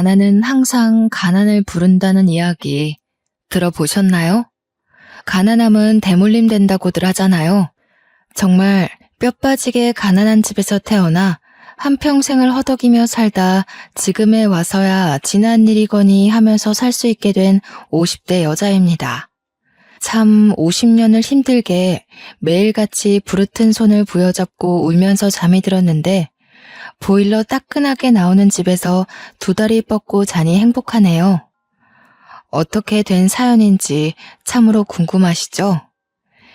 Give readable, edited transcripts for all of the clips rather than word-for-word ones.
가난은 항상 가난을 부른다는 이야기 들어보셨나요? 가난함은 대물림 된다고들 하잖아요. 정말 뼈 빠지게 가난한 집에서 태어나 한평생을 허덕이며 살다 지금에 와서야 지난 일이거니 하면서 살 수 있게 된 50대 여자입니다. 참 50년을 힘들게 매일같이 부르튼 손을 부여잡고 울면서 잠이 들었는데 보일러 따끈하게 나오는 집에서 두 다리 뻗고 자니 행복하네요. 어떻게 된 사연인지 참으로 궁금하시죠?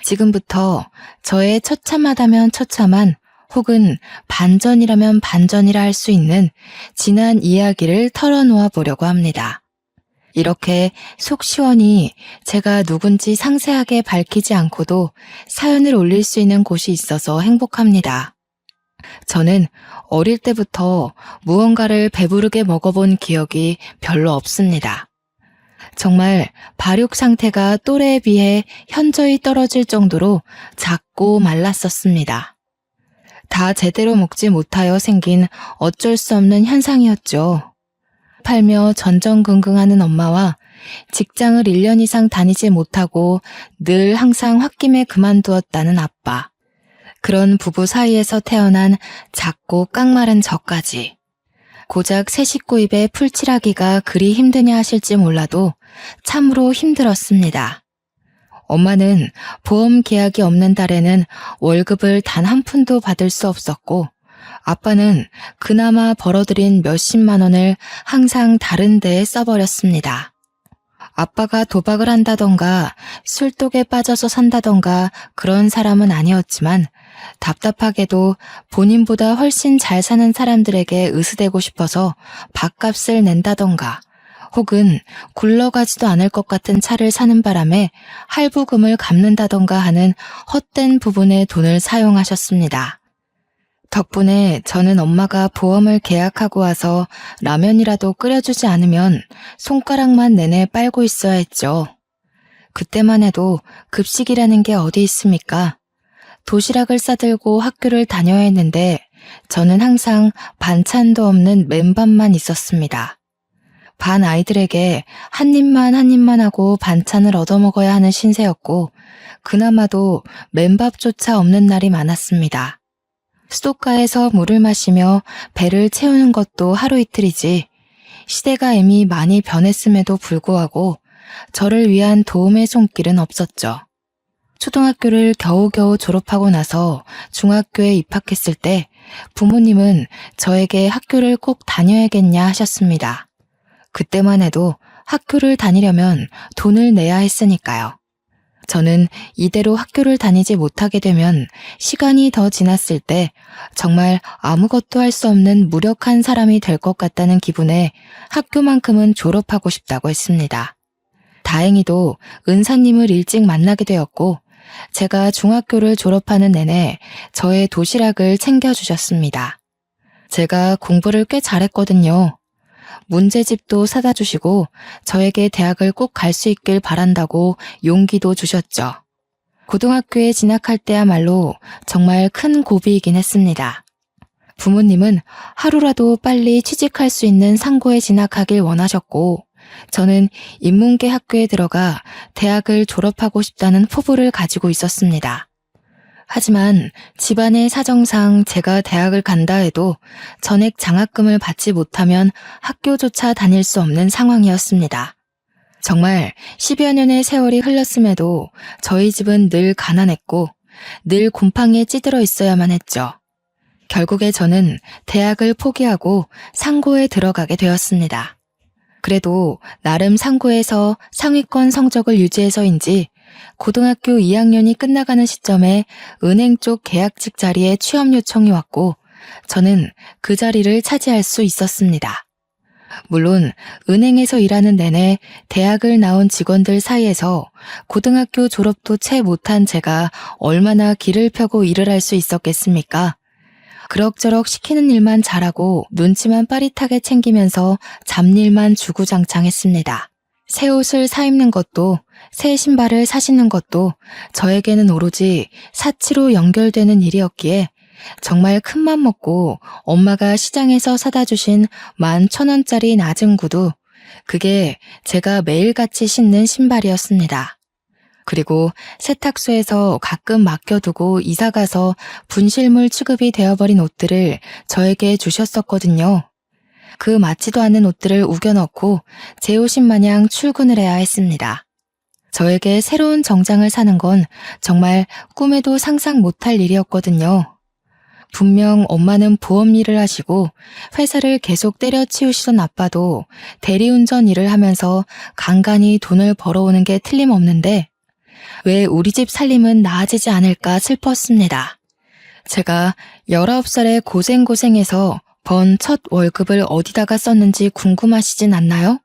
지금부터 저의 처참하다면 처참한 혹은 반전이라면 반전이라 할 수 있는 지난 이야기를 털어놓아 보려고 합니다. 이렇게 속 시원히 제가 누군지 상세하게 밝히지 않고도 사연을 올릴 수 있는 곳이 있어서 행복합니다. 저는 어릴 때부터 무언가를 배부르게 먹어본 기억이 별로 없습니다. 정말 발육 상태가 또래에 비해 현저히 떨어질 정도로 작고 말랐었습니다. 다 제대로 먹지 못하여 생긴 어쩔 수 없는 현상이었죠. 팔며 전전긍긍하는 엄마와 직장을 1년 이상 다니지 못하고 늘 항상 홧김에 그만두었다는 아빠. 그런 부부 사이에서 태어난 작고 깡마른 저까지. 고작 새 식구 입에 풀칠하기가 그리 힘드냐 하실지 몰라도 참으로 힘들었습니다. 엄마는 보험 계약이 없는 달에는 월급을 단 한 푼도 받을 수 없었고 아빠는 그나마 벌어들인 몇십만 원을 항상 다른 데에 써버렸습니다. 아빠가 도박을 한다던가 술독에 빠져서 산다던가 그런 사람은 아니었지만 답답하게도 본인보다 훨씬 잘 사는 사람들에게 으스대고 싶어서 밥값을 낸다던가 혹은 굴러가지도 않을 것 같은 차를 사는 바람에 할부금을 갚는다던가 하는 헛된 부분에 돈을 사용하셨습니다. 덕분에 저는 엄마가 보험을 계약하고 와서 라면이라도 끓여주지 않으면 손가락만 내내 빨고 있어야 했죠. 그때만 해도 급식이라는 게 어디 있습니까? 도시락을 싸들고 학교를 다녀야 했는데 저는 항상 반찬도 없는 맨밥만 있었습니다. 반 아이들에게 한 입만 하고 반찬을 얻어먹어야 하는 신세였고 그나마도 맨밥조차 없는 날이 많았습니다. 수도가에서 물을 마시며 배를 채우는 것도 하루 이틀이지 시대가 이미 많이 변했음에도 불구하고 저를 위한 도움의 손길은 없었죠. 초등학교를 겨우겨우 졸업하고 나서 중학교에 입학했을 때 부모님은 저에게 학교를 꼭 다녀야겠냐 하셨습니다. 그때만 해도 학교를 다니려면 돈을 내야 했으니까요. 저는 이대로 학교를 다니지 못하게 되면 시간이 더 지났을 때 정말 아무것도 할 수 없는 무력한 사람이 될 것 같다는 기분에 학교만큼은 졸업하고 싶다고 했습니다. 다행히도 은사님을 일찍 만나게 되었고 제가 중학교를 졸업하는 내내 저의 도시락을 챙겨주셨습니다. 제가 공부를 꽤 잘했거든요. 문제집도 사다 주시고 저에게 대학을 꼭 갈 수 있길 바란다고 용기도 주셨죠. 고등학교에 진학할 때야말로 정말 큰 고비이긴 했습니다. 부모님은 하루라도 빨리 취직할 수 있는 상고에 진학하길 원하셨고 저는 인문계 학교에 들어가 대학을 졸업하고 싶다는 포부를 가지고 있었습니다. 하지만 집안의 사정상 제가 대학을 간다 해도 전액 장학금을 받지 못하면 학교조차 다닐 수 없는 상황이었습니다. 정말 10여 년의 세월이 흘렀음에도 저희 집은 늘 가난했고 늘 곰팡이에 찌들어 있어야만 했죠. 결국에 저는 대학을 포기하고 상고에 들어가게 되었습니다. 그래도 나름 상고에서 상위권 성적을 유지해서인지 고등학교 2학년이 끝나가는 시점에 은행 쪽 계약직 자리에 취업 요청이 왔고 저는 그 자리를 차지할 수 있었습니다. 물론 은행에서 일하는 내내 대학을 나온 직원들 사이에서 고등학교 졸업도 채 못한 제가 얼마나 길을 펴고 일을 할 수 있었겠습니까? 그럭저럭 시키는 일만 잘하고 눈치만 빠릿하게 챙기면서 잡일만 주구장창했습니다. 새 옷을 사입는 것도 새 신발을 사시는 것도 저에게는 오로지 사치로 연결되는 일이었기에 정말 큰맘 먹고 엄마가 시장에서 사다 주신 11,000원짜리 낮은 구두, 그게 제가 매일같이 신는 신발이었습니다. 그리고 세탁소에서 가끔 맡겨두고 이사가서 분실물 취급이 되어버린 옷들을 저에게 주셨었거든요. 그 맞지도 않는 옷들을 우겨넣고 제 옷인 마냥 출근을 해야 했습니다. 저에게 새로운 정장을 사는 건 정말 꿈에도 상상 못할 일이었거든요. 분명 엄마는 보험 일을 하시고 회사를 계속 때려치우시던 아빠도 대리운전 일을 하면서 간간히 돈을 벌어오는 게 틀림없는데 왜 우리 집 살림은 나아지지 않을까 슬펐습니다. 제가 19살에 고생해서 번 첫 월급을 어디다가 썼는지 궁금하시진 않나요?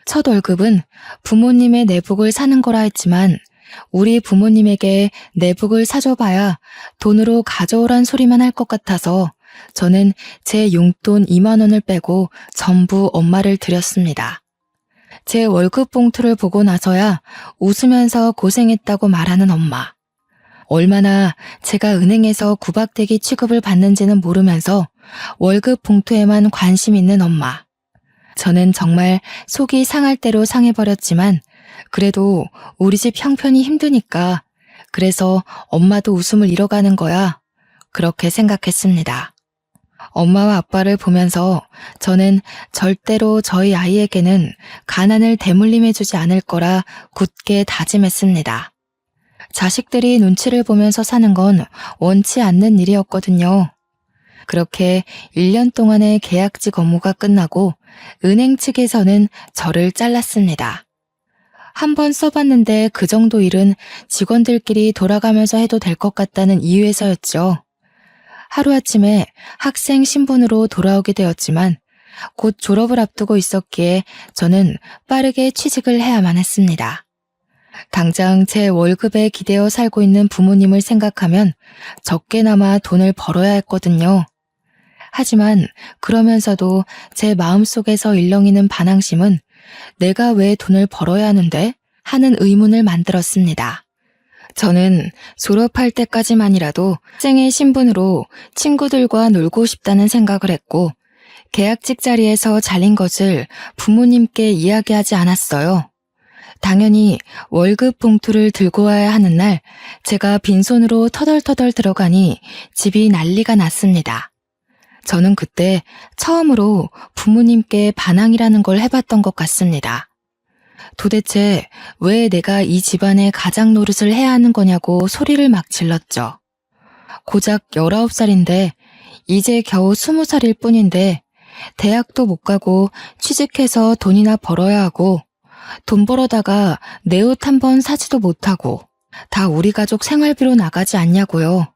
첫 월급은 부모님의 내복을 사는 거라 했지만 우리 부모님에게 내복을 사줘봐야 돈으로 가져오란 소리만 할 것 같아서 저는 제 용돈 2만 원을 빼고 전부 엄마를 드렸습니다. 제 월급 봉투를 보고 나서야 웃으면서 고생했다고 말하는 엄마. 얼마나 제가 은행에서 구박대기 취급을 받는지는 모르면서 월급 봉투에만 관심 있는 엄마. 저는 정말 속이 상할 대로 상해버렸지만 그래도 우리 집 형편이 힘드니까 그래서 엄마도 웃음을 잃어가는 거야. 그렇게 생각했습니다. 엄마와 아빠를 보면서 저는 절대로 저희 아이에게는 가난을 대물림해주지 않을 거라 굳게 다짐했습니다. 자식들이 눈치를 보면서 사는 건 원치 않는 일이었거든요. 그렇게 1년 동안의 계약직 업무가 끝나고 은행 측에서는 저를 잘랐습니다. 한번 써봤는데 그 정도 일은 직원들끼리 돌아가면서 해도 될 것 같다는 이유에서였죠. 하루아침에 학생 신분으로 돌아오게 되었지만 곧 졸업을 앞두고 있었기에 저는 빠르게 취직을 해야만 했습니다. 당장 제 월급에 기대어 살고 있는 부모님을 생각하면 적게나마 돈을 벌어야 했거든요. 하지만 그러면서도 제 마음속에서 일렁이는 반항심은 내가 왜 돈을 벌어야 하는데? 하는 의문을 만들었습니다. 저는 졸업할 때까지만이라도 학생의 신분으로 친구들과 놀고 싶다는 생각을 했고 계약직 자리에서 잘린 것을 부모님께 이야기하지 않았어요. 당연히 월급 봉투를 들고 와야 하는 날 제가 빈손으로 터덜터덜 들어가니 집이 난리가 났습니다. 저는 그때 처음으로 부모님께 반항이라는 걸 해봤던 것 같습니다. 도대체 왜 내가 이 집안의 가장 노릇을 해야 하는 거냐고 소리를 막 질렀죠. 고작 19살인데 이제 겨우 20살일 뿐인데 대학도 못 가고 취직해서 돈이나 벌어야 하고 돈 벌어다가 내 옷 한 번 사지도 못하고 다 우리 가족 생활비로 나가지 않냐고요.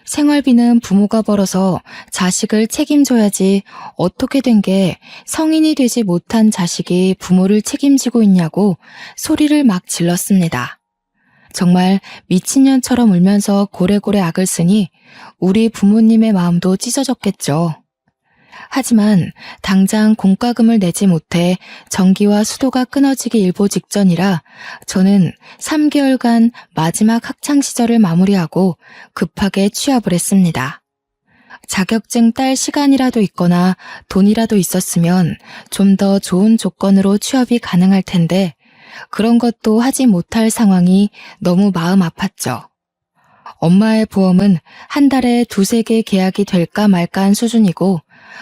생활비는 부모가 벌어서 자식을 책임져야지 어떻게 된 게 성인이 되지 못한 자식이 부모를 책임지고 있냐고 소리를 막 질렀습니다. 정말 미친년처럼 울면서 고래고래 악을 쓰니 우리 부모님의 마음도 찢어졌겠죠. 하지만 당장 공과금을 내지 못해 전기와 수도가 끊어지기 일보 직전이라 저는 3개월간 마지막 학창시절을 마무리하고 급하게 취업을 했습니다. 자격증 딸 시간이라도 있거나 돈이라도 있었으면 좀 더 좋은 조건으로 취업이 가능할 텐데 그런 것도 하지 못할 상황이 너무 마음 아팠죠. 엄마의 보험은 한 달에 2-3개 계약이 될까 말까한 수준이고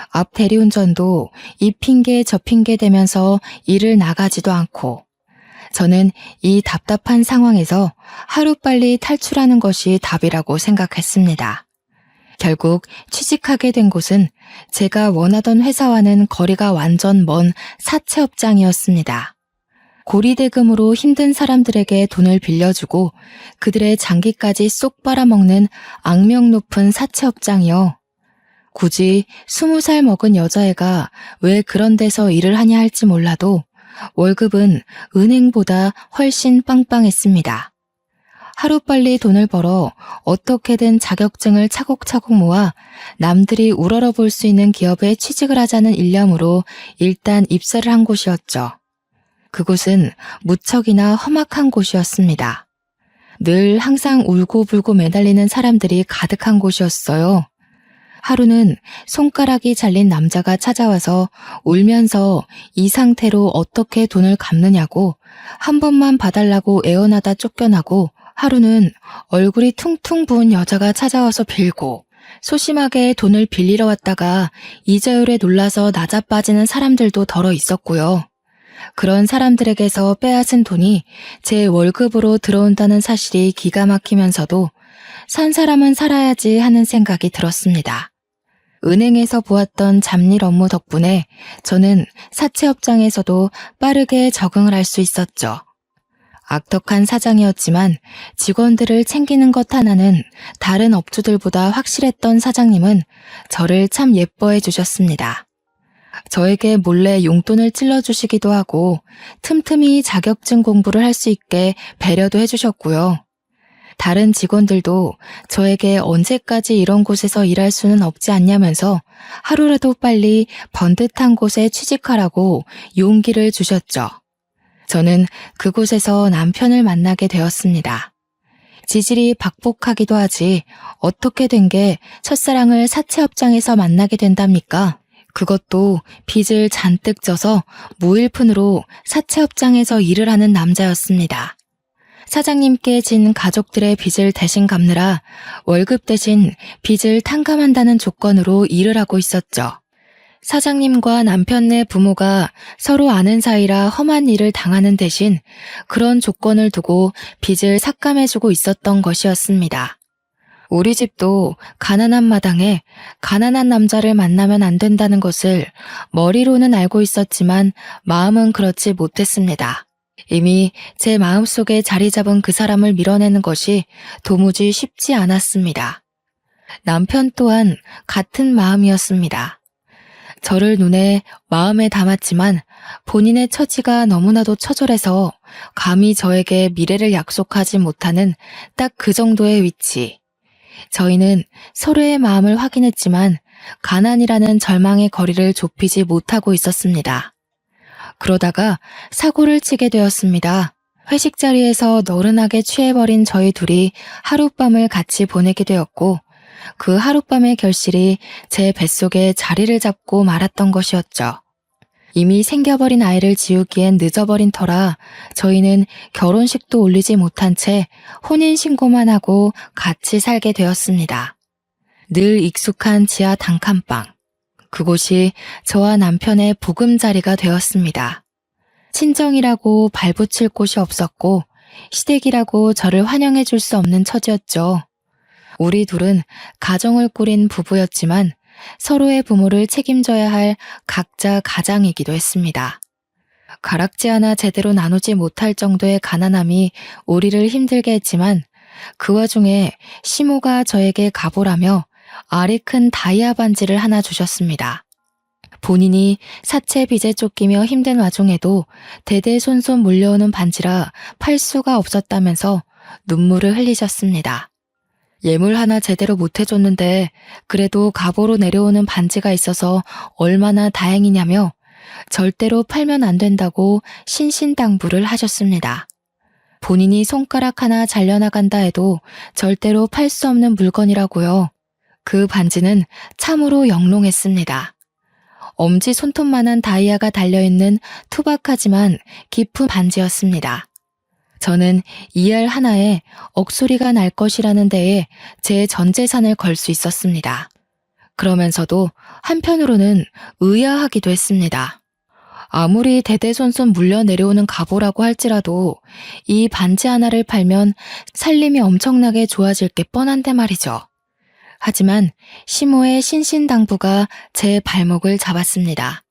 앞 대리운전도 이 핑계 저 핑계 대면서 일을 나가지도 않고 저는 이 답답한 상황에서 하루빨리 탈출하는 것이 답이라고 생각했습니다. 결국 취직하게 된 곳은 제가 원하던 회사와는 거리가 완전 먼 사채업장이었습니다. 고리대금으로 힘든 사람들에게 돈을 빌려주고 그들의 장기까지 쏙 빨아먹는 악명 높은 사채업장이요. 굳이 20살 먹은 여자애가 왜 그런 데서 일을 하냐 할지 몰라도 월급은 은행보다 훨씬 빵빵했습니다. 하루빨리 돈을 벌어 어떻게든 자격증을 차곡차곡 모아 남들이 우러러볼 수 있는 기업에 취직을 하자는 일념으로 일단 입사를 한 곳이었죠. 그곳은 무척이나 험악한 곳이었습니다. 늘 항상 울고불고 매달리는 사람들이 가득한 곳이었어요. 하루는 손가락이 잘린 남자가 찾아와서 울면서 이 상태로 어떻게 돈을 갚느냐고 한 번만 봐달라고 애원하다 쫓겨나고, 하루는 얼굴이 퉁퉁 부은 여자가 찾아와서 빌고, 소심하게 돈을 빌리러 왔다가 이자율에 놀라서 나자빠지는 사람들도 덜어 있었고요. 그런 사람들에게서 빼앗은 돈이 제 월급으로 들어온다는 사실이 기가 막히면서도 산 사람은 살아야지 하는 생각이 들었습니다. 은행에서 보았던 잡일 업무 덕분에 저는 사채업장에서도 빠르게 적응을 할 수 있었죠. 악덕한 사장이었지만 직원들을 챙기는 것 하나는 다른 업주들보다 확실했던 사장님은 저를 참 예뻐해 주셨습니다. 저에게 몰래 용돈을 찔러주시기도 하고 틈틈이 자격증 공부를 할 수 있게 배려도 해주셨고요. 다른 직원들도 저에게 언제까지 이런 곳에서 일할 수는 없지 않냐면서 하루라도 빨리 번듯한 곳에 취직하라고 용기를 주셨죠. 저는 그곳에서 남편을 만나게 되었습니다. 지질이 박복하기도 하지 어떻게 된 게 첫사랑을 사채업장에서 만나게 된답니까? 그것도 빚을 잔뜩 져서 무일푼으로 사채업장에서 일을 하는 남자였습니다. 사장님께 진 가족들의 빚을 대신 갚느라 월급 대신 빚을 탕감한다는 조건으로 일을 하고 있었죠. 사장님과 남편네 부모가 서로 아는 사이라 험한 일을 당하는 대신 그런 조건을 두고 빚을 삭감해주고 있었던 것이었습니다. 우리 집도 가난한 마당에 가난한 남자를 만나면 안 된다는 것을 머리로는 알고 있었지만 마음은 그렇지 못했습니다. 이미 제 마음속에 자리 잡은 그 사람을 밀어내는 것이 도무지 쉽지 않았습니다. 남편 또한 같은 마음이었습니다. 저를 눈에 마음에 담았지만 본인의 처지가 너무나도 처절해서 감히 저에게 미래를 약속하지 못하는 딱 그 정도의 위치. 저희는 서로의 마음을 확인했지만 가난이라는 절망의 거리를 좁히지 못하고 있었습니다. 그러다가 사고를 치게 되었습니다. 회식 자리에서 너른하게 취해버린 저희 둘이 하룻밤을 같이 보내게 되었고, 그 하룻밤의 결실이 제 뱃속에 자리를 잡고 말았던 것이었죠. 이미 생겨버린 아이를 지우기엔 늦어버린 터라 저희는 결혼식도 올리지 못한 채 혼인신고만 하고 같이 살게 되었습니다. 늘 익숙한 지하 단칸방. 그곳이 저와 남편의 보금자리가 되었습니다. 친정이라고 발붙일 곳이 없었고 시댁이라고 저를 환영해 줄 수 없는 처지였죠. 우리 둘은 가정을 꾸린 부부였지만 서로의 부모를 책임져야 할 각자 가장이기도 했습니다. 가락지 하나 제대로 나누지 못할 정도의 가난함이 우리를 힘들게 했지만 그 와중에 시모가 저에게 가보라며 알이 큰 다이아 반지를 하나 주셨습니다. 본인이 사채 빚에 쫓기며 힘든 와중에도 대대손손 물려오는 반지라 팔 수가 없었다면서 눈물을 흘리셨습니다. 예물 하나 제대로 못 해줬는데 그래도 갑오로 내려오는 반지가 있어서 얼마나 다행이냐며 절대로 팔면 안 된다고 신신당부를 하셨습니다. 본인이 손가락 하나 잘려나간다 해도 절대로 팔 수 없는 물건이라고요. 그 반지는 참으로 영롱했습니다. 엄지 손톱만한 다이아가 달려있는 투박하지만 깊은 반지였습니다. 저는 이 알 하나에 억소리가 날 것이라는 데에 제 전 재산을 걸 수 있었습니다. 그러면서도 한편으로는 의아하기도 했습니다. 아무리 대대손손 물려 내려오는 갑오라고 할지라도 이 반지 하나를 팔면 살림이 엄청나게 좋아질 게 뻔한데 말이죠. 하지만 시모의 신신당부가 제 발목을 잡았습니다.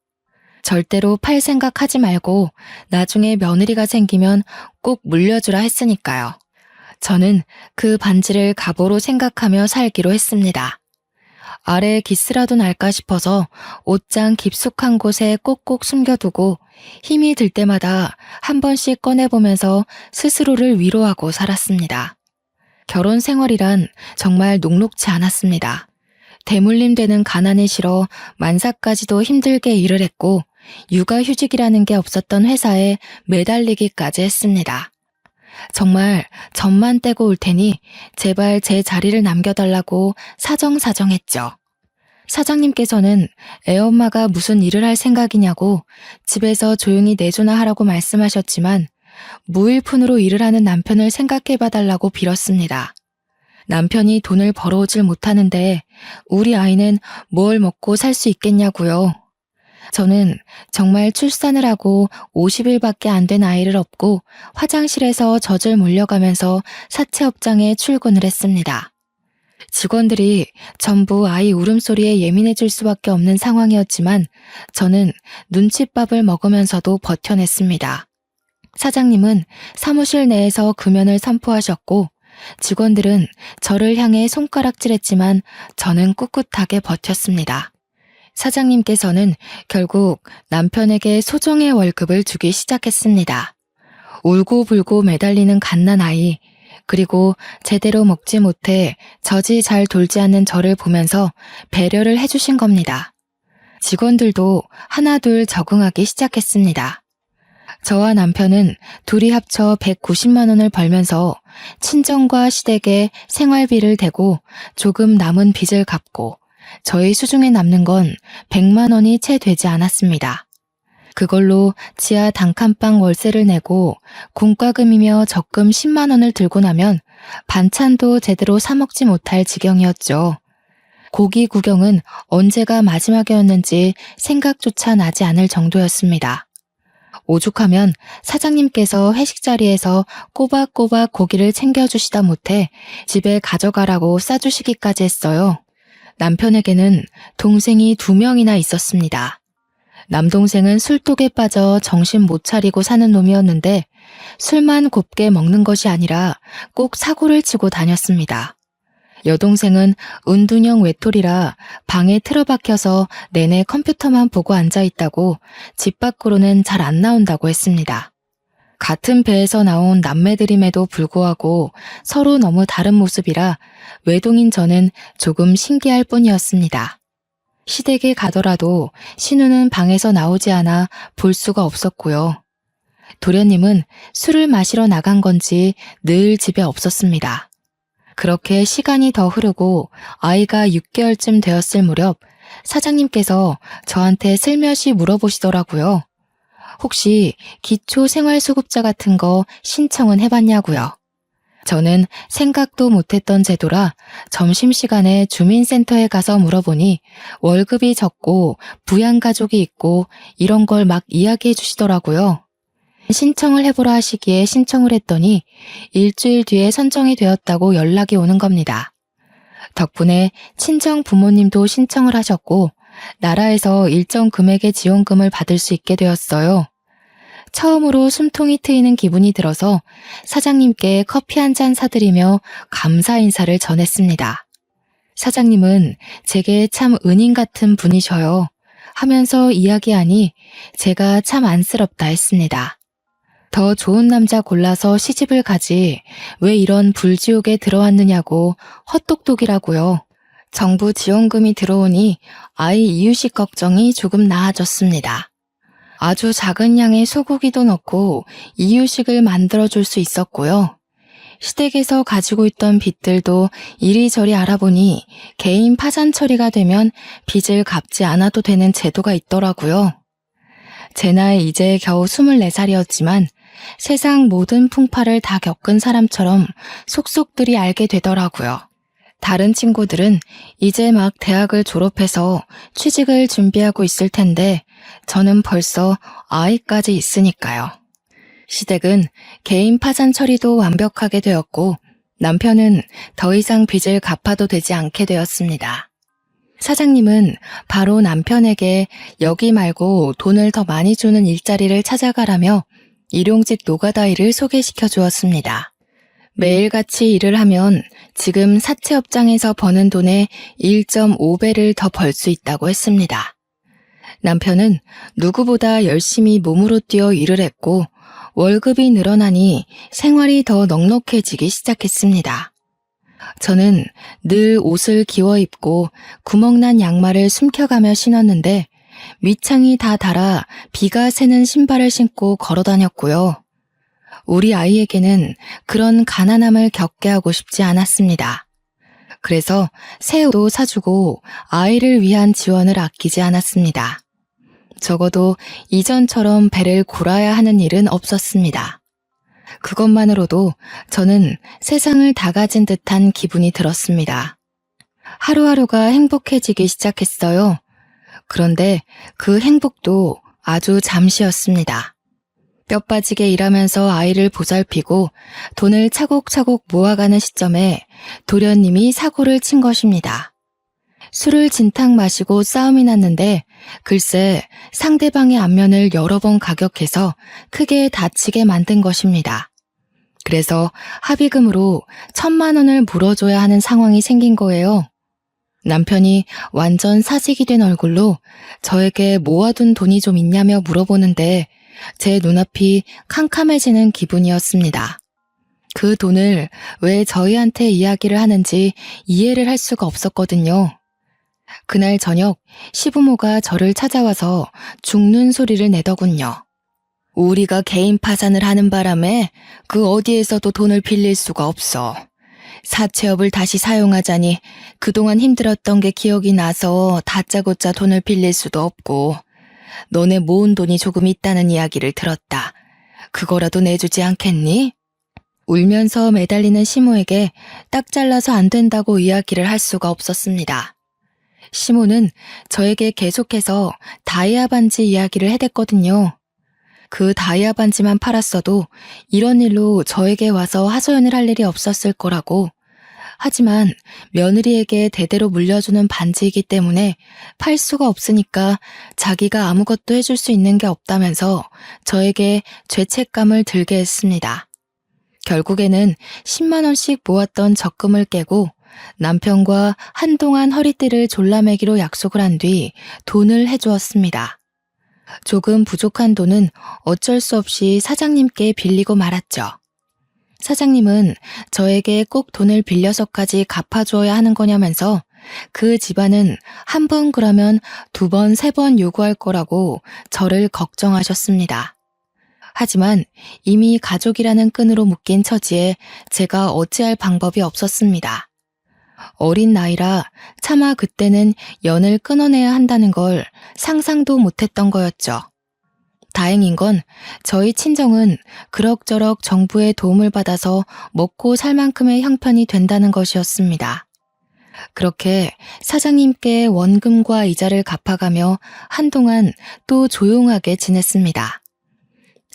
절대로 팔 생각하지 말고 나중에 며느리가 생기면 꼭 물려주라 했으니까요. 저는 그 반지를 갑오로 생각하며 살기로 했습니다. 아래에 기스라도 날까 싶어서 옷장 깊숙한 곳에 꼭꼭 숨겨두고 힘이 들 때마다 한 번씩 꺼내보면서 스스로를 위로하고 살았습니다. 결혼 생활이란 정말 녹록지 않았습니다. 대물림 되는 가난이 싫어 만사까지도 힘들게 일을 했고 육아휴직이라는 게 없었던 회사에 매달리기까지 했습니다. 정말 점만 떼고 올 테니 제발 제 자리를 남겨달라고 사정사정했죠. 사장님께서는 애엄마가 무슨 일을 할 생각이냐고 집에서 조용히 내조나 하라고 말씀하셨지만 무일푼으로 일을 하는 남편을 생각해봐달라고 빌었습니다. 남편이 돈을 벌어오질 못하는데 우리 아이는 뭘 먹고 살 수 있겠냐고요. 저는 정말 출산을 하고 50일밖에 안 된 아이를 업고 화장실에서 젖을 몰려가면서 사채업장에 출근을 했습니다. 직원들이 전부 아이 울음소리에 예민해질 수밖에 없는 상황이었지만 저는 눈칫밥을 먹으면서도 버텨냈습니다. 사장님은 사무실 내에서 금연을 선포하셨고 직원들은 저를 향해 손가락질했지만 저는 꿋꿋하게 버텼습니다. 사장님께서는 결국 남편에게 소정의 월급을 주기 시작했습니다. 울고불고 매달리는 갓난아이, 그리고 제대로 먹지 못해 젖이 잘 돌지 않는 저를 보면서 배려를 해주신 겁니다. 직원들도 하나둘 적응하기 시작했습니다. 저와 남편은 둘이 합쳐 190만 원을 벌면서 친정과 시댁에 생활비를 대고 조금 남은 빚을 갚고 저희 수중에 남는 건 100만 원이 채 되지 않았습니다. 그걸로 지하 단칸방 월세를 내고 공과금이며 적금 10만 원을 들고 나면 반찬도 제대로 사 먹지 못할 지경이었죠. 고기 구경은 언제가 마지막이었는지 생각조차 나지 않을 정도였습니다. 오죽하면 사장님께서 회식 자리에서 꼬박꼬박 고기를 챙겨주시다 못해 집에 가져가라고 싸주시기까지 했어요. 남편에게는 동생이 2명이나 있었습니다. 남동생은 술독에 빠져 정신 못 차리고 사는 놈이었는데 술만 곱게 먹는 것이 아니라 꼭 사고를 치고 다녔습니다. 여동생은 은둔형 외톨이라 방에 틀어박혀서 내내 컴퓨터만 보고 앉아있다고 집 밖으로는 잘 안 나온다고 했습니다. 같은 배에서 나온 남매들임에도 불구하고 서로 너무 다른 모습이라 외동인 저는 조금 신기할 뿐이었습니다. 시댁에 가더라도 신우는 방에서 나오지 않아 볼 수가 없었고요. 도련님은 술을 마시러 나간 건지 늘 집에 없었습니다. 그렇게 시간이 더 흐르고 아이가 6개월쯤 되었을 무렵 사장님께서 저한테 슬며시 물어보시더라고요. 혹시 기초생활수급자 같은 거 신청은 해봤냐고요. 저는 생각도 못했던 제도라 점심시간에 주민센터에 가서 물어보니 월급이 적고 부양가족이 있고 이런 걸 막 이야기해 주시더라고요. 신청을 해보라 하시기에 신청을 했더니 일주일 뒤에 선정이 되었다고 연락이 오는 겁니다. 덕분에 친정 부모님도 신청을 하셨고 나라에서 일정 금액의 지원금을 받을 수 있게 되었어요. 처음으로 숨통이 트이는 기분이 들어서 사장님께 커피 한 잔 사드리며 감사 인사를 전했습니다. 사장님은 제게 참 은인 같은 분이셔요. 하면서 이야기하니 제가 참 안쓰럽다 했습니다. 더 좋은 남자 골라서 시집을 가지 왜 이런 불지옥에 들어왔느냐고 헛똑똑이라고요. 정부 지원금이 들어오니 아이 이유식 걱정이 조금 나아졌습니다. 아주 작은 양의 소고기도 넣고 이유식을 만들어줄 수 있었고요. 시댁에서 가지고 있던 빚들도 이리저리 알아보니 개인 파산 처리가 되면 빚을 갚지 않아도 되는 제도가 있더라고요. 제 나이 이제 겨우 24살이었지만 세상 모든 풍파를 다 겪은 사람처럼 속속들이 알게 되더라고요. 다른 친구들은 이제 막 대학을 졸업해서 취직을 준비하고 있을 텐데 저는 벌써 아이까지 있으니까요. 시댁은 개인 파산 처리도 완벽하게 되었고 남편은 더 이상 빚을 갚아도 되지 않게 되었습니다. 사장님은 바로 남편에게 여기 말고 돈을 더 많이 주는 일자리를 찾아가라며 일용직 노가다 일을 소개시켜 주었습니다. 매일같이 일을 하면 지금 사채업장에서 버는 돈의 1.5배를 더 벌 수 있다고 했습니다. 남편은 누구보다 열심히 몸으로 뛰어 일을 했고 월급이 늘어나니 생활이 더 넉넉해지기 시작했습니다. 저는 늘 옷을 기워 입고 구멍난 양말을 숨겨가며 신었는데 밑창이 다 닳아 비가 새는 신발을 신고 걸어 다녔고요. 우리 아이에게는 그런 가난함을 겪게 하고 싶지 않았습니다. 그래서 새 옷도 사주고 아이를 위한 지원을 아끼지 않았습니다. 적어도 이전처럼 배를 골아야 하는 일은 없었습니다. 그것만으로도 저는 세상을 다 가진 듯한 기분이 들었습니다. 하루하루가 행복해지기 시작했어요. 그런데 그 행복도 아주 잠시였습니다. 뼈 빠지게 일하면서 아이를 보살피고 돈을 차곡차곡 모아가는 시점에 도련님이 사고를 친 것입니다. 술을 진탕 마시고 싸움이 났는데 글쎄 상대방의 안면을 여러 번 가격해서 크게 다치게 만든 것입니다. 그래서 합의금으로 1,000만 원을 물어줘야 하는 상황이 생긴 거예요. 남편이 완전 사직이 된 얼굴로 저에게 모아둔 돈이 좀 있냐며 물어보는데 제 눈앞이 캄캄해지는 기분이었습니다. 그 돈을 왜 저희한테 이야기를 하는지 이해를 할 수가 없었거든요. 그날 저녁 시부모가 저를 찾아와서 죽는 소리를 내더군요. 우리가 개인 파산을 하는 바람에 그 어디에서도 돈을 빌릴 수가 없어. 사채업을 다시 사용하자니 그동안 힘들었던 게 기억이 나서 다짜고짜 돈을 빌릴 수도 없고 너네 모은 돈이 조금 있다는 이야기를 들었다. 그거라도 내주지 않겠니? 울면서 매달리는 시모에게 딱 잘라서 안 된다고 이야기를 할 수가 없었습니다. 시모는 저에게 계속해서 다이아 반지 이야기를 해댔거든요. 그 다이아 반지만 팔았어도 이런 일로 저에게 와서 하소연을 할 일이 없었을 거라고. 하지만 며느리에게 대대로 물려주는 반지이기 때문에 팔 수가 없으니까 자기가 아무것도 해줄 수 있는 게 없다면서 저에게 죄책감을 들게 했습니다. 결국에는 10만 원씩 모았던 적금을 깨고 남편과 한동안 허리띠를 졸라매기로 약속을 한 뒤 돈을 해주었습니다. 조금 부족한 돈은 어쩔 수 없이 사장님께 빌리고 말았죠. 사장님은 저에게 꼭 돈을 빌려서까지 갚아주어야 하는 거냐면서 그 집안은 한 번 그러면 2번, 3번 요구할 거라고 저를 걱정하셨습니다. 하지만 이미 가족이라는 끈으로 묶인 처지에 제가 어찌할 방법이 없었습니다. 어린 나이라 차마 그때는 연을 끊어내야 한다는 걸 상상도 못했던 거였죠. 다행인 건 저희 친정은 그럭저럭 정부의 도움을 받아서 먹고 살 만큼의 형편이 된다는 것이었습니다. 그렇게 사장님께 원금과 이자를 갚아가며 한동안 또 조용하게 지냈습니다.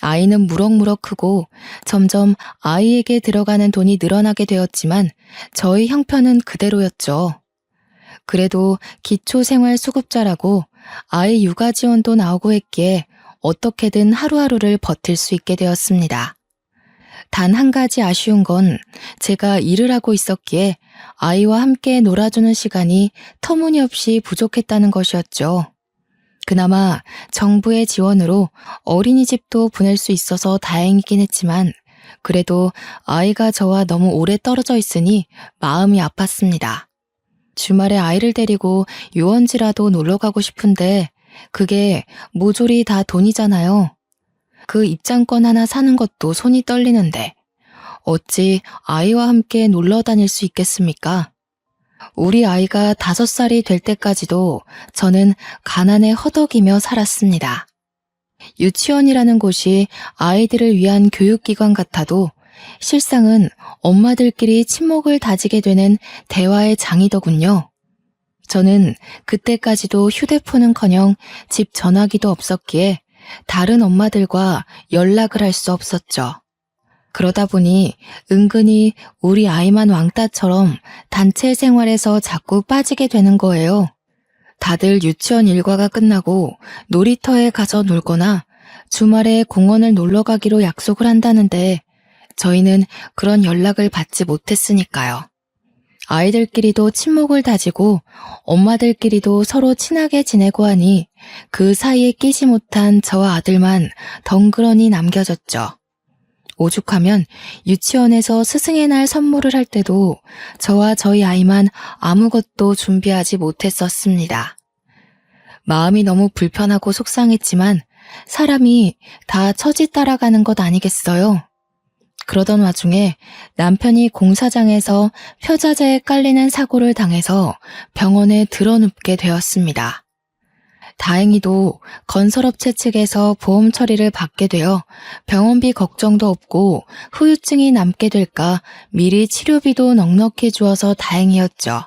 아이는 무럭무럭 크고 점점 아이에게 들어가는 돈이 늘어나게 되었지만 저희 형편은 그대로였죠. 그래도 기초생활수급자라고 아이 육아 지원도 나오고 했기에 어떻게든 하루하루를 버틸 수 있게 되었습니다. 단 한 가지 아쉬운 건 제가 일을 하고 있었기에 아이와 함께 놀아주는 시간이 터무니없이 부족했다는 것이었죠. 그나마 정부의 지원으로 어린이집도 보낼 수 있어서 다행이긴 했지만 그래도 아이가 저와 너무 오래 떨어져 있으니 마음이 아팠습니다. 주말에 아이를 데리고 유원지라도 놀러 가고 싶은데 그게 모조리 다 돈이잖아요. 그 입장권 하나 사는 것도 손이 떨리는데 어찌 아이와 함께 놀러 다닐 수 있겠습니까? 우리 아이가 5살이 될 때까지도 저는 가난에 허덕이며 살았습니다. 유치원이라는 곳이 아이들을 위한 교육기관 같아도 실상은 엄마들끼리 친목을 다지게 되는 대화의 장이더군요. 저는 그때까지도 휴대폰은커녕 집 전화기도 없었기에 다른 엄마들과 연락을 할 수 없었죠. 그러다 보니 은근히 우리 아이만 왕따처럼 단체 생활에서 자꾸 빠지게 되는 거예요. 다들 유치원 일과가 끝나고 놀이터에 가서 놀거나 주말에 공원을 놀러 가기로 약속을 한다는데 저희는 그런 연락을 받지 못했으니까요. 아이들끼리도 친목을 다지고 엄마들끼리도 서로 친하게 지내고 하니 그 사이에 끼지 못한 저와 아들만 덩그러니 남겨졌죠. 오죽하면 유치원에서 스승의 날 선물을 할 때도 저와 저희 아이만 아무것도 준비하지 못했었습니다. 마음이 너무 불편하고 속상했지만 사람이 다 처지 따라가는 것 아니겠어요? 그러던 와중에 남편이 공사장에서 펴자재에 깔리는 사고를 당해서 병원에 드러눕게 되었습니다. 다행히도 건설업체 측에서 보험 처리를 받게 되어 병원비 걱정도 없고 후유증이 남게 될까 미리 치료비도 넉넉히 주어서 다행이었죠.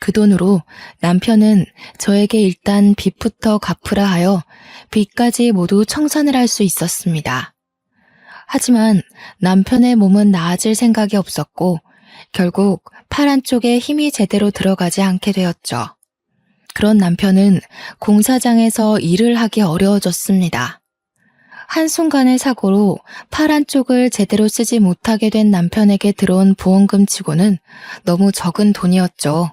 그 돈으로 남편은 저에게 일단 빚부터 갚으라 하여 빚까지 모두 청산을 할 수 있었습니다. 하지만 남편의 몸은 나아질 생각이 없었고 결국 팔 한쪽에 힘이 제대로 들어가지 않게 되었죠. 그런 남편은 공사장에서 일을 하기 어려워졌습니다. 한순간의 사고로 팔 한쪽을 제대로 쓰지 못하게 된 남편에게 들어온 보험금 치고는 너무 적은 돈이었죠.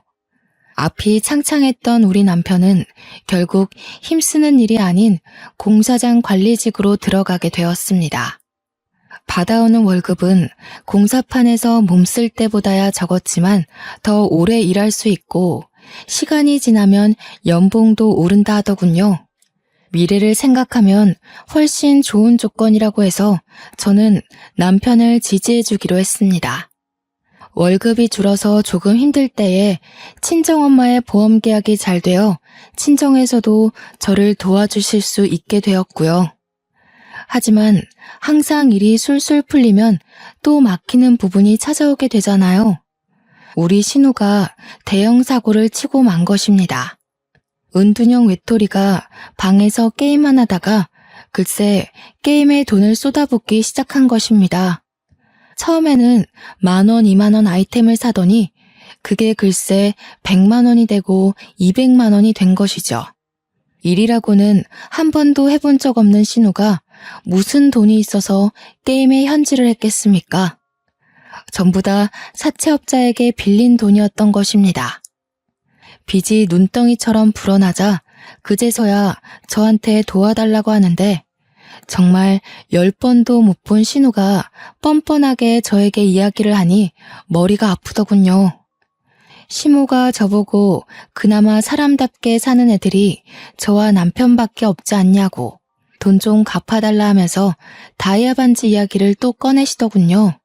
앞이 창창했던 우리 남편은 결국 힘쓰는 일이 아닌 공사장 관리직으로 들어가게 되었습니다. 받아오는 월급은 공사판에서 몸쓸 때보다야 적었지만 더 오래 일할 수 있고 시간이 지나면 연봉도 오른다 하더군요. 미래를 생각하면 훨씬 좋은 조건이라고 해서 저는 남편을 지지해주기로 했습니다. 월급이 줄어서 조금 힘들 때에 친정엄마의 보험 계약이 잘 되어 친정에서도 저를 도와주실 수 있게 되었고요. 하지만 항상 일이 술술 풀리면 또 막히는 부분이 찾아오게 되잖아요. 우리 신우가 대형 사고를 치고 만 것입니다. 은둔형 외톨이가 방에서 게임만 하다가 글쎄 게임에 돈을 쏟아붓기 시작한 것입니다. 처음에는 10,000원, 20,000원 아이템을 사더니 그게 글쎄 100만 원이 되고 200만 원이 된 것이죠. 일이라고는 한 번도 해본 적 없는 신우가 무슨 돈이 있어서 게임에 현질을 했겠습니까? 전부 다 사채업자에게 빌린 돈이었던 것입니다. 빚이 눈덩이처럼 불어나자 그제서야 저한테 도와달라고 하는데 정말 10번도 못 본 신우가 뻔뻔하게 저에게 이야기를 하니 머리가 아프더군요. 시모가 저보고 그나마 사람답게 사는 애들이 저와 남편밖에 없지 않냐고 돈 좀 갚아달라 하면서 다이아 반지 이야기를 또 꺼내시더군요.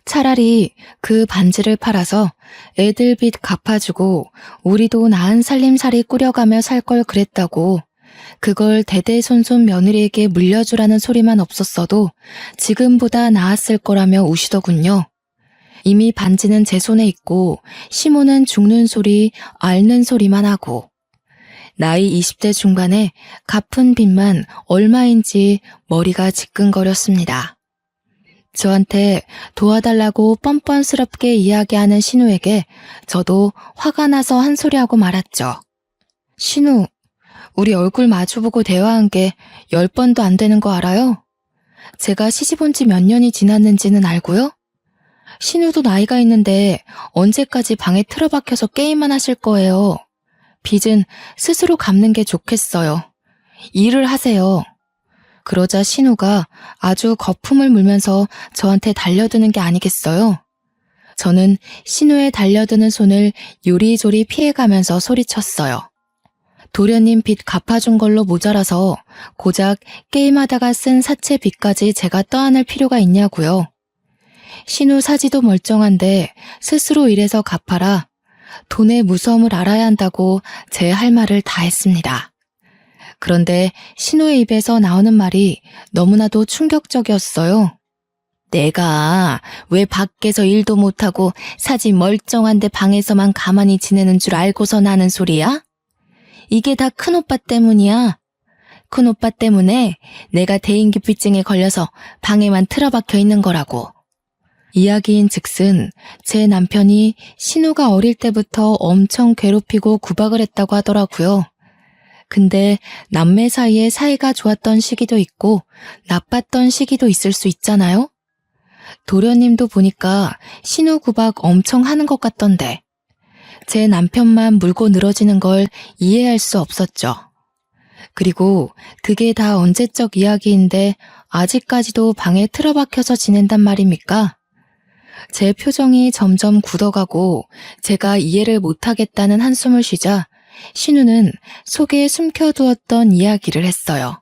차라리 그 반지를 팔아서 애들 빚 갚아주고 우리도 나은 살림살이 꾸려가며 살 걸 그랬다고 그걸 대대손손 며느리에게 물려주라는 소리만 없었어도 지금보다 나았을 거라며 우시더군요. 이미 반지는 제 손에 있고 시모는 죽는 소리, 앓는 소리만 하고 나이 20대 중반에 갚은 빚만 얼마인지 머리가 지끈거렸습니다. 저한테 도와달라고 뻔뻔스럽게 이야기하는 신우에게 저도 화가 나서 한 소리하고 말았죠. 신우, 우리 얼굴 마주보고 대화한 게 10번도 안 되는 거 알아요? 제가 시집 온 지 몇 년이 지났는지는 알고요? 신우도 나이가 있는데 언제까지 방에 틀어박혀서 게임만 하실 거예요. 빚은 스스로 갚는 게 좋겠어요. 일을 하세요. 그러자 신우가 아주 거품을 물면서 저한테 달려드는 게 아니겠어요? 저는 신우의 달려드는 손을 요리조리 피해가면서 소리쳤어요. 도련님 빚 갚아준 걸로 모자라서 고작 게임하다가 쓴 사채 빚까지 제가 떠안을 필요가 있냐고요. 신우 사지도 멀쩡한데 스스로 일해서 갚아라. 돈의 무서움을 알아야 한다고 제 할 말을 다 했습니다. 그런데 신우의 입에서 나오는 말이 너무나도 충격적이었어요. 내가 왜 밖에서 일도 못하고 사지 멀쩡한데 방에서만 가만히 지내는 줄 알고서 나는 소리야? 이게 다 큰오빠 때문이야. 큰오빠 때문에 내가 대인기피증에 걸려서 방에만 틀어박혀 있는 거라고. 이야기인 즉슨 제 남편이 신우가 어릴 때부터 엄청 괴롭히고 구박을 했다고 하더라고요. 근데 남매 사이에 사이가 좋았던 시기도 있고 나빴던 시기도 있을 수 있잖아요? 도련님도 보니까 신우 구박 엄청 하는 것 같던데 제 남편만 물고 늘어지는 걸 이해할 수 없었죠. 그리고 그게 다 언제적 이야기인데 아직까지도 방에 틀어박혀서 지낸단 말입니까? 제 표정이 점점 굳어가고 제가 이해를 못하겠다는 한숨을 쉬자 신우는 속에 숨겨두었던 이야기를 했어요.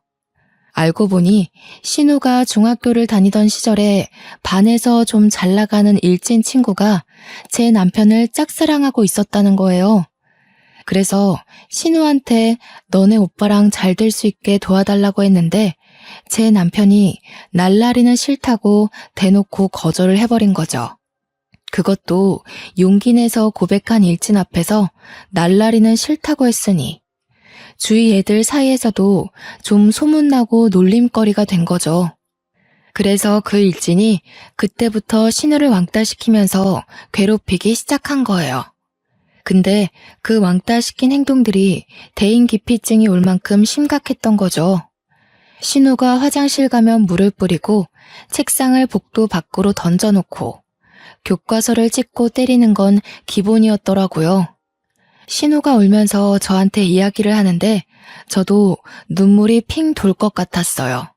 알고 보니 신우가 중학교를 다니던 시절에 반에서 좀 잘 나가는 일진 친구가 제 남편을 짝사랑하고 있었다는 거예요. 그래서 신우한테 너네 오빠랑 잘 될 수 있게 도와달라고 했는데 제 남편이 날라리는 싫다고 대놓고 거절을 해버린 거죠. 그것도 용기 내서 고백한 일진 앞에서 날라리는 싫다고 했으니 주위 애들 사이에서도 좀 소문나고 놀림거리가 된 거죠. 그래서 그 일진이 그때부터 신우를 왕따시키면서 괴롭히기 시작한 거예요. 근데 그 왕따시킨 행동들이 대인기피증이 올 만큼 심각했던 거죠. 신우가 화장실 가면 물을 뿌리고 책상을 복도 밖으로 던져놓고 교과서를 찍고 때리는 건 기본이었더라고요. 신우가 울면서 저한테 이야기를 하는데 저도 눈물이 핑 돌 것 같았어요.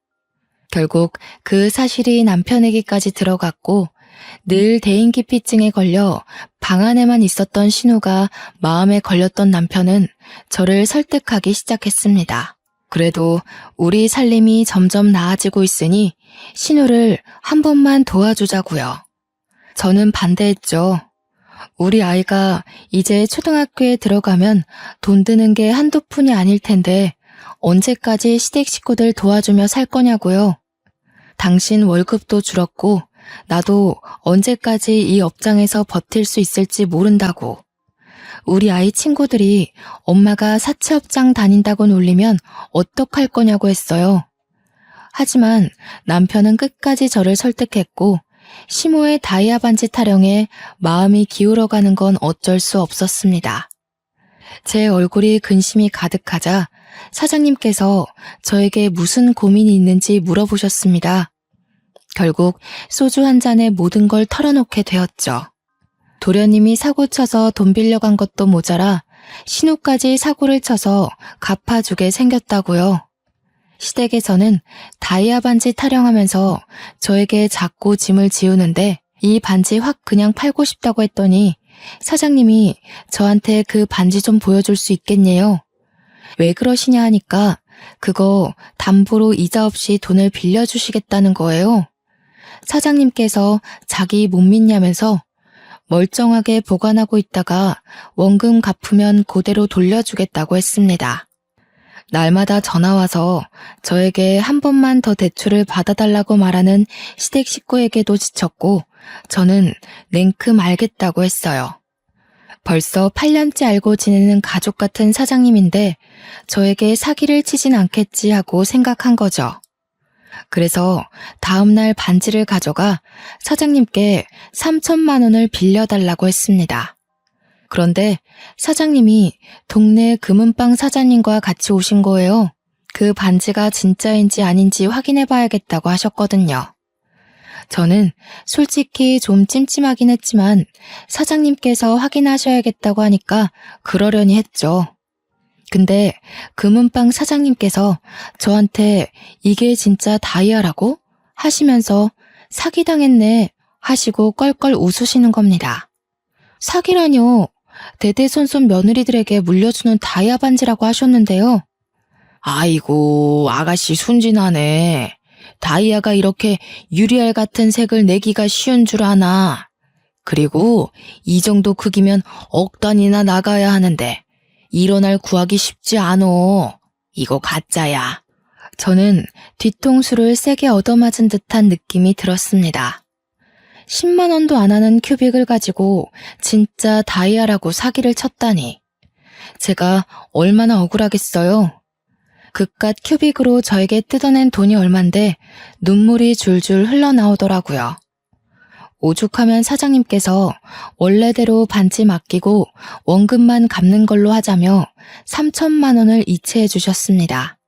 결국 그 사실이 남편에게까지 들어갔고 늘 대인기피증에 걸려 방 안에만 있었던 신우가 마음에 걸렸던 남편은 저를 설득하기 시작했습니다. 그래도 우리 살림이 점점 나아지고 있으니 신우를 한 번만 도와주자고요. 저는 반대했죠. 우리 아이가 이제 초등학교에 들어가면 돈 드는 게 한두 푼이 아닐 텐데 언제까지 시댁 식구들 도와주며 살 거냐고요. 당신 월급도 줄었고 나도 언제까지 이 업장에서 버틸 수 있을지 모른다고. 우리 아이 친구들이 엄마가 사채업장 다닌다고 놀리면 어떡할 거냐고 했어요. 하지만 남편은 끝까지 저를 설득했고 시모의 다이아 반지 타령에 마음이 기울어가는 건 어쩔 수 없었습니다. 제 얼굴이 근심이 가득하자 사장님께서 저에게 무슨 고민이 있는지 물어보셨습니다. 결국 소주 한 잔에 모든 걸 털어놓게 되었죠. 도련님이 사고 쳐서 돈 빌려간 것도 모자라 신우까지 사고를 쳐서 갚아주게 생겼다고요. 시댁에서는 다이아 반지 타령하면서 저에게 자꾸 짐을 지우는데 이 반지 확 그냥 팔고 싶다고 했더니 사장님이 저한테 그 반지 좀 보여줄 수 있겠네요. 왜 그러시냐 하니까 그거 담보로 이자 없이 돈을 빌려주시겠다는 거예요. 사장님께서 자기 못 믿냐면서 멀쩡하게 보관하고 있다가 원금 갚으면 그대로 돌려주겠다고 했습니다. 날마다 전화와서 저에게 한 번만 더 대출을 받아달라고 말하는 시댁 식구에게도 지쳤고 저는 냉큼 알겠다고 했어요. 벌써 8년째 알고 지내는 가족 같은 사장님인데 저에게 사기를 치진 않겠지 하고 생각한 거죠. 그래서 다음날 반지를 가져가 사장님께 3천만 원을 빌려달라고 했습니다. 그런데 사장님이 동네 금은방 사장님과 같이 오신 거예요. 그 반지가 진짜인지 아닌지 확인해봐야겠다고 하셨거든요. 저는 솔직히 좀 찜찜하긴 했지만 사장님께서 확인하셔야겠다고 하니까 그러려니 했죠. 근데 금은방 사장님께서 저한테 이게 진짜 다이아라고? 하시면서 사기당했네 하시고 껄껄 웃으시는 겁니다. 사기라뇨. 대대손손 며느리들에게 물려주는 다이아 반지라고 하셨는데요. 아이고, 아가씨 순진하네. 다이아가 이렇게 유리알 같은 색을 내기가 쉬운 줄 아나. 그리고 이 정도 크기면 억 단위나 나가야 하는데 이런 알 구하기 쉽지 않어. 이거 가짜야. 저는 뒤통수를 세게 얻어맞은 듯한 느낌이 들었습니다. 10만 원도 안 하는 큐빅을 가지고 진짜 다이아라고 사기를 쳤다니. 제가 얼마나 억울하겠어요. 그깟 큐빅으로 저에게 뜯어낸 돈이 얼만데 눈물이 줄줄 흘러나오더라고요. 오죽하면 사장님께서 원래대로 반지 맡기고 원금만 갚는 걸로 하자며 3천만 원을 이체해 주셨습니다.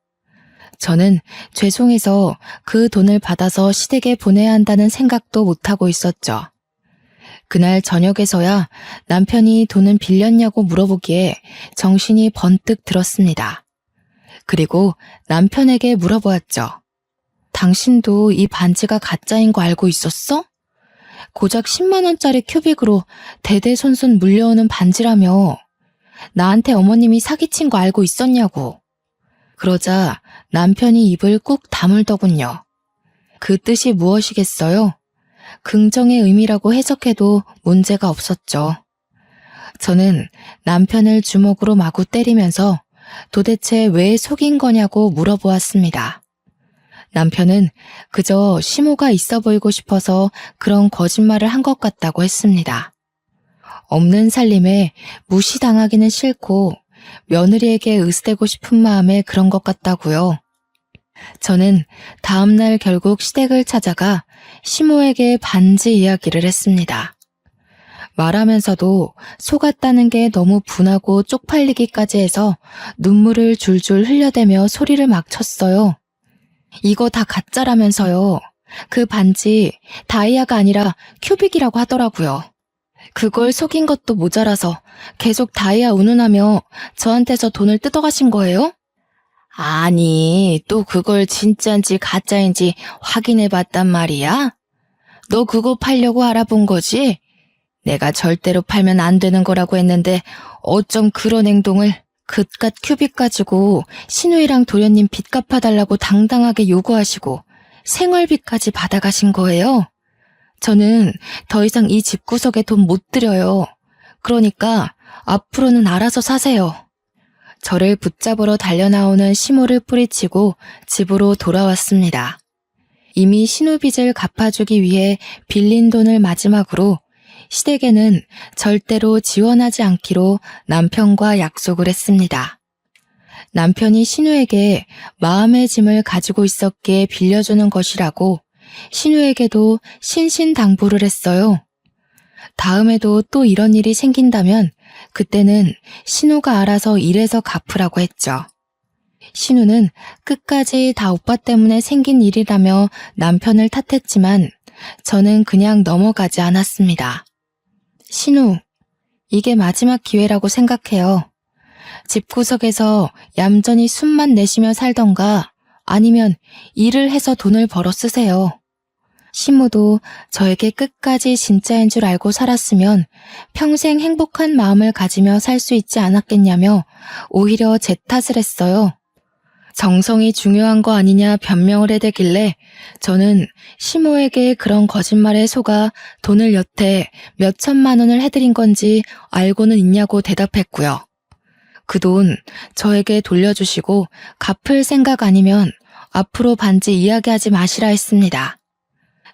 저는 죄송해서 그 돈을 받아서 시댁에 보내야 한다는 생각도 못하고 있었죠. 그날 저녁에서야 남편이 돈은 빌렸냐고 물어보기에 정신이 번뜩 들었습니다. 그리고 남편에게 물어보았죠. 당신도 이 반지가 가짜인 거 알고 있었어? 고작 10만 원짜리 큐빅으로 대대손손 물려오는 반지라며. 나한테 어머님이 사기친 거 알고 있었냐고. 그러자 남편이 입을 꾹 다물더군요. 그 뜻이 무엇이겠어요? 긍정의 의미라고 해석해도 문제가 없었죠. 저는 남편을 주먹으로 마구 때리면서 도대체 왜 속인 거냐고 물어보았습니다. 남편은 그저 시모가 있어 보이고 싶어서 그런 거짓말을 한 것 같다고 했습니다. 없는 살림에 무시당하기는 싫고 며느리에게 의스대고 싶은 마음에 그런 것 같다고요. 저는 다음날 결국 시댁을 찾아가 시모에게 반지 이야기를 했습니다. 말하면서도 속았다는 게 너무 분하고 쪽팔리기까지 해서 눈물을 줄줄 흘려대며 소리를 막 쳤어요. 이거 다 가짜라면서요. 그 반지 다이아가 아니라 큐빅이라고 하더라고요. 그걸 속인 것도 모자라서 계속 다이아 운운하며 저한테서 돈을 뜯어가신 거예요? 아니, 또 그걸 진짜인지 가짜인지 확인해봤단 말이야? 너 그거 팔려고 알아본 거지? 내가 절대로 팔면 안 되는 거라고 했는데 어쩜 그런 행동을 그깟 큐빅 가지고 신우이랑 도련님 빚 갚아달라고 당당하게 요구하시고 생활비까지 받아가신 거예요? 저는 더 이상 이 집구석에 돈 못 들여요. 그러니까 앞으로는 알아서 사세요. 저를 붙잡으러 달려나오는 시모를 뿌리치고 집으로 돌아왔습니다. 이미 신우빚을 갚아주기 위해 빌린 돈을 마지막으로 시댁에는 절대로 지원하지 않기로 남편과 약속을 했습니다. 남편이 신우에게 마음의 짐을 가지고 있었기에 빌려주는 것이라고 신우에게도 신신당부를 했어요. 다음에도 또 이런 일이 생긴다면 그때는 신우가 알아서 일해서 갚으라고 했죠. 신우는 끝까지 다 오빠 때문에 생긴 일이라며 남편을 탓했지만 저는 그냥 넘어가지 않았습니다. 신우, 이게 마지막 기회라고 생각해요. 집구석에서 얌전히 숨만 내쉬며 살던가 아니면 일을 해서 돈을 벌어 쓰세요. 시모도 저에게 끝까지 진짜인 줄 알고 살았으면 평생 행복한 마음을 가지며 살 수 있지 않았겠냐며 오히려 제 탓을 했어요. 정성이 중요한 거 아니냐 변명을 해대길래 저는 시모에게 그런 거짓말에 속아 돈을 여태 몇 천만 원을 해드린 건지 알고는 있냐고 대답했고요. 그 돈 저에게 돌려주시고 갚을 생각 아니면 앞으로 반지 이야기하지 마시라 했습니다.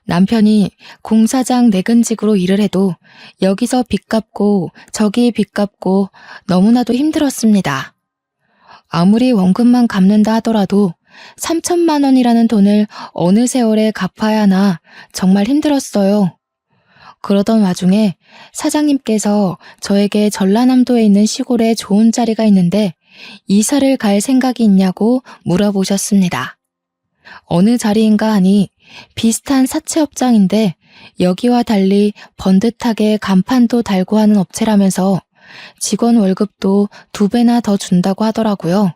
남편이 공사장 내근직으로 일을 해도 여기서 빚 갚고 저기 빚 갚고 너무나도 힘들었습니다. 아무리 원금만 갚는다 하더라도 3천만 원이라는 돈을 어느 세월에 갚아야 하나 정말 힘들었어요. 그러던 와중에 사장님께서 저에게 전라남도에 있는 시골에 좋은 자리가 있는데 이사를 갈 생각이 있냐고 물어보셨습니다. 어느 자리인가 하니 비슷한 사채업장인데 여기와 달리 번듯하게 간판도 달고 하는 업체라면서 직원 월급도 2배나 더 준다고 하더라고요.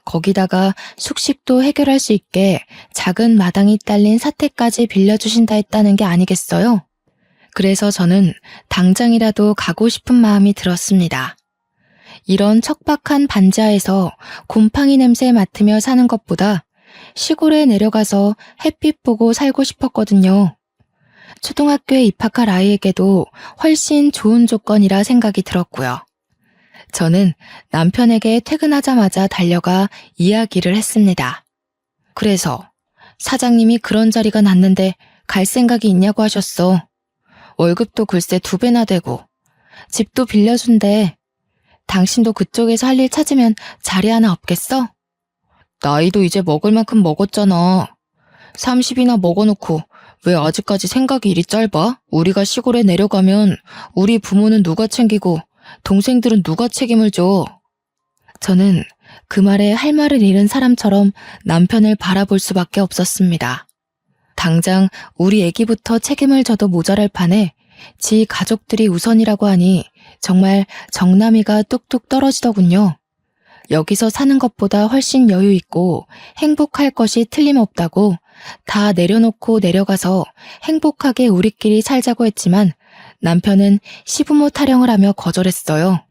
거기다가 숙식도 해결할 수 있게 작은 마당이 딸린 사택까지 빌려주신다 했다는 게 아니겠어요? 그래서 저는 당장이라도 가고 싶은 마음이 들었습니다. 이런 척박한 반지하에서 곰팡이 냄새 맡으며 사는 것보다 시골에 내려가서 햇빛 보고 살고 싶었거든요. 초등학교에 입학할 아이에게도 훨씬 좋은 조건이라 생각이 들었고요. 저는 남편에게 퇴근하자마자 달려가 이야기를 했습니다. 그래서 사장님이 그런 자리가 났는데 갈 생각이 있냐고 하셨어. 월급도 글쎄 2배나 되고 집도 빌려준대. 당신도 그쪽에서 할 일 찾으면 자리 하나 없겠어? 나이도 이제 먹을 만큼 먹었잖아. 30이나 먹어놓고 왜 아직까지 생각이 이리 짧아? 우리가 시골에 내려가면 우리 부모는 누가 챙기고 동생들은 누가 책임을 져? 저는 그 말에 할 말을 잃은 사람처럼 남편을 바라볼 수밖에 없었습니다. 당장 우리 애기부터 책임을 져도 모자랄 판에 지 가족들이 우선이라고 하니 정말 정남이가 뚝뚝 떨어지더군요. 여기서 사는 것보다 훨씬 여유 있고 행복할 것이 틀림없다고 다 내려놓고 내려가서 행복하게 우리끼리 살자고 했지만 남편은 시부모 타령을 하며 거절했어요.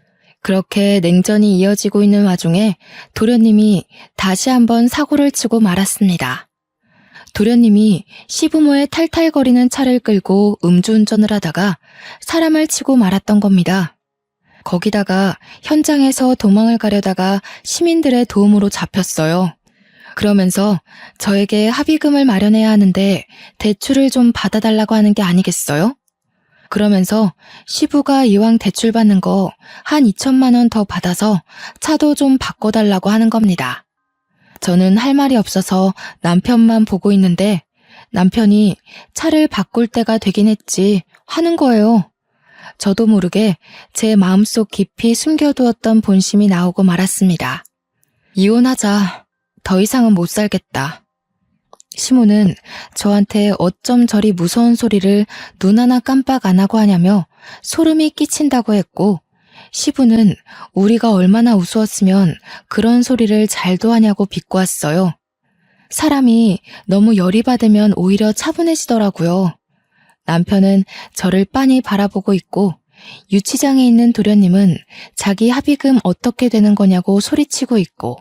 그렇게 냉전이 이어지고 있는 와중에 도련님이 다시 한번 사고를 치고 말았습니다. 도련님이 시부모의 탈탈거리는 차를 끌고 음주운전을 하다가 사람을 치고 말았던 겁니다. 거기다가 현장에서 도망을 가려다가 시민들의 도움으로 잡혔어요. 그러면서 저에게 합의금을 마련해야 하는데 대출을 좀 받아달라고 하는 게 아니겠어요? 그러면서 시부가 이왕 대출 받는 거 한 2천만 원 더 받아서 차도 좀 바꿔달라고 하는 겁니다. 저는 할 말이 없어서 남편만 보고 있는데 남편이 차를 바꿀 때가 되긴 했지 하는 거예요. 저도 모르게 제 마음속 깊이 숨겨두었던 본심이 나오고 말았습니다. 이혼하자. 더 이상은 못 살겠다. 시모는 저한테 어쩜 저리 무서운 소리를 눈 하나 깜빡 안 하고 하냐며 소름이 끼친다고 했고, 시부는 우리가 얼마나 우스웠으면 그런 소리를 잘도 하냐고 비꼬았어요. 사람이 너무 열이 받으면 오히려 차분해지더라고요. 남편은 저를 빤히 바라보고 있고, 유치장에 있는 도련님은 자기 합의금 어떻게 되는 거냐고 소리치고 있고,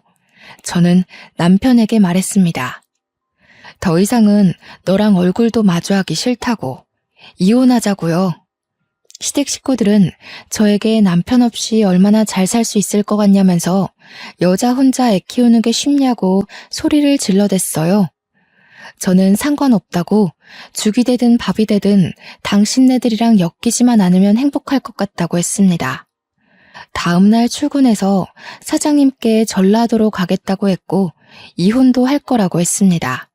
저는 남편에게 말했습니다. 더 이상은 너랑 얼굴도 마주하기 싫다고. 이혼하자고요. 시댁 식구들은 저에게 남편 없이 얼마나 잘 살 수 있을 것 같냐면서 여자 혼자 애 키우는 게 쉽냐고 소리를 질러댔어요. 저는 상관없다고 죽이 되든 밥이 되든 당신네들이랑 엮이지만 않으면 행복할 것 같다고 했습니다. 다음날 출근해서 사장님께 전라도로 가겠다고 했고 이혼도 할 거라고 했습니다.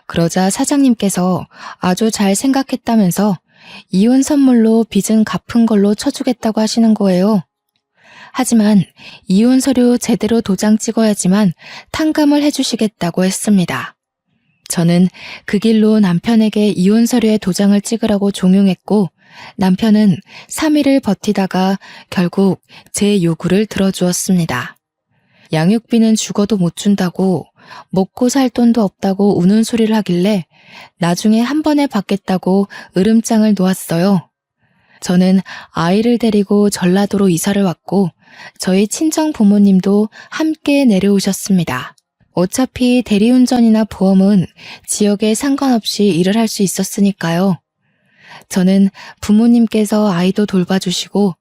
그러자 사장님께서 아주 잘 생각했다면서 이혼 선물로 빚은 갚은 걸로 쳐주겠다고 하시는 거예요. 하지만 이혼 서류 제대로 도장 찍어야지만 탕감을 해주시겠다고 했습니다. 저는 그 길로 남편에게 이혼 서류에 도장을 찍으라고 종용했고 남편은 3일을 버티다가 결국 제 요구를 들어주었습니다. 양육비는 죽어도 못 준다고 먹고 살 돈도 없다고 우는 소리를 하길래 나중에 한 번에 받겠다고 으름장을 놓았어요. 저는 아이를 데리고 전라도로 이사를 왔고 저희 친정 부모님도 함께 내려오셨습니다. 어차피 대리운전이나 보험은 지역에 상관없이 일을 할 수 있었으니까요. 저는 부모님께서 아이도 돌봐주시고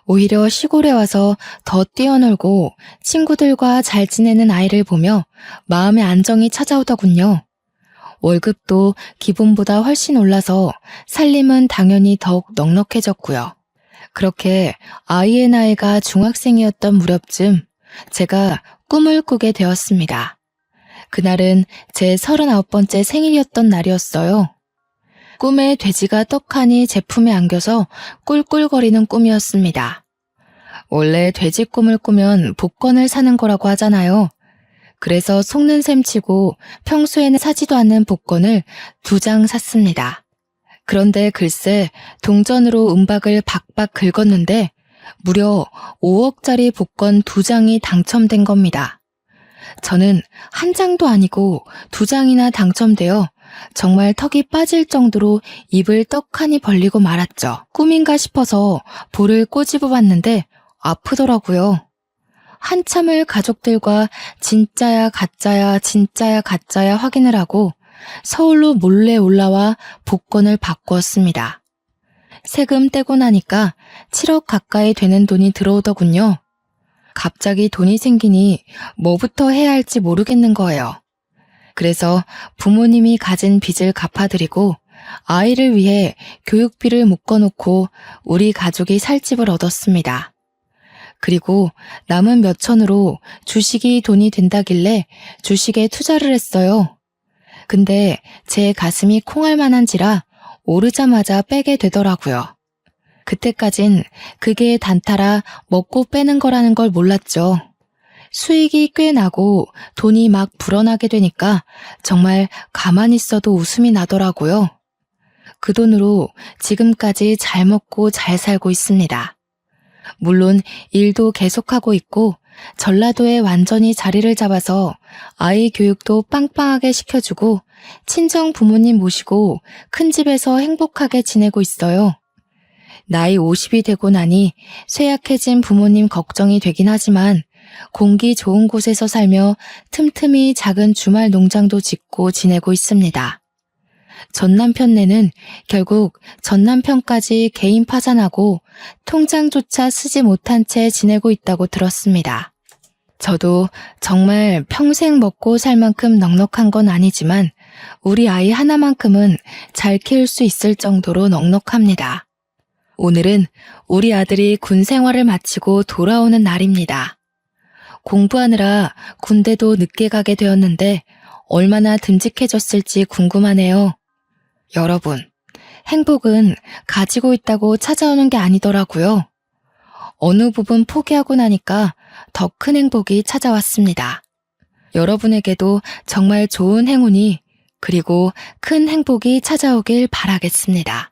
오히려 시골에 와서 더 뛰어놀고 친구들과 잘 지내는 아이를 보며 마음의 안정이 찾아오더군요. 월급도 기본보다 훨씬 올라서 살림은 당연히 더욱 넉넉해졌고요. 그렇게 아이의 나이가 중학생이었던 무렵쯤 제가 꿈을 꾸게 되었습니다. 그날은 제 39번째 생일이었던 날이었어요. 꿈에 돼지가 떡하니 제품에 안겨서 꿀꿀거리는 꿈이었습니다. 원래 돼지 꿈을 꾸면 복권을 사는 거라고 하잖아요. 그래서 속는 셈 치고 평소에는 사지도 않는 복권을 2장 샀습니다. 그런데 글쎄 동전으로 은박을 박박 긁었는데 무려 5억짜리 복권 2장이 당첨된 겁니다. 저는 한 장도 아니고 2장이나 당첨되어 정말 턱이 빠질 정도로 입을 떡하니 벌리고 말았죠. 꿈인가 싶어서 볼을 꼬집어 봤는데 아프더라고요. 한참을 가족들과 진짜야 가짜야 진짜야 가짜야 확인을 하고 서울로 몰래 올라와 복권을 바꾸었습니다. 세금 떼고 나니까 7억 가까이 되는 돈이 들어오더군요. 갑자기 돈이 생기니 뭐부터 해야 할지 모르겠는 거예요. 그래서 부모님이 가진 빚을 갚아드리고 아이를 위해 교육비를 묶어놓고 우리 가족이 살 집을 얻었습니다. 그리고 남은 몇 천으로 주식이 돈이 된다길래 주식에 투자를 했어요. 근데 제 가슴이 콩할 만한지라 오르자마자 빼게 되더라고요. 그때까진 그게 단타라 먹고 빼는 거라는 걸 몰랐죠. 수익이 꽤 나고 돈이 막 불어나게 되니까 정말 가만히 있어도 웃음이 나더라고요. 그 돈으로 지금까지 잘 먹고 잘 살고 있습니다. 물론 일도 계속하고 있고 전라도에 완전히 자리를 잡아서 아이 교육도 빵빵하게 시켜주고 친정 부모님 모시고 큰 집에서 행복하게 지내고 있어요. 나이 50이 되고 나니 쇠약해진 부모님 걱정이 되긴 하지만 공기 좋은 곳에서 살며 틈틈이 작은 주말 농장도 짓고 지내고 있습니다. 전 남편네는 결국 전 남편까지 개인 파산하고 통장조차 쓰지 못한 채 지내고 있다고 들었습니다. 저도 정말 평생 먹고 살 만큼 넉넉한 건 아니지만 우리 아이 하나만큼은 잘 키울 수 있을 정도로 넉넉합니다. 오늘은 우리 아들이 군 생활을 마치고 돌아오는 날입니다. 공부하느라 군대도 늦게 가게 되었는데 얼마나 듬직해졌을지 궁금하네요. 여러분, 행복은 가지고 있다고 찾아오는 게 아니더라고요. 어느 부분 포기하고 나니까 더 큰 행복이 찾아왔습니다. 여러분에게도 정말 좋은 행운이 그리고 큰 행복이 찾아오길 바라겠습니다.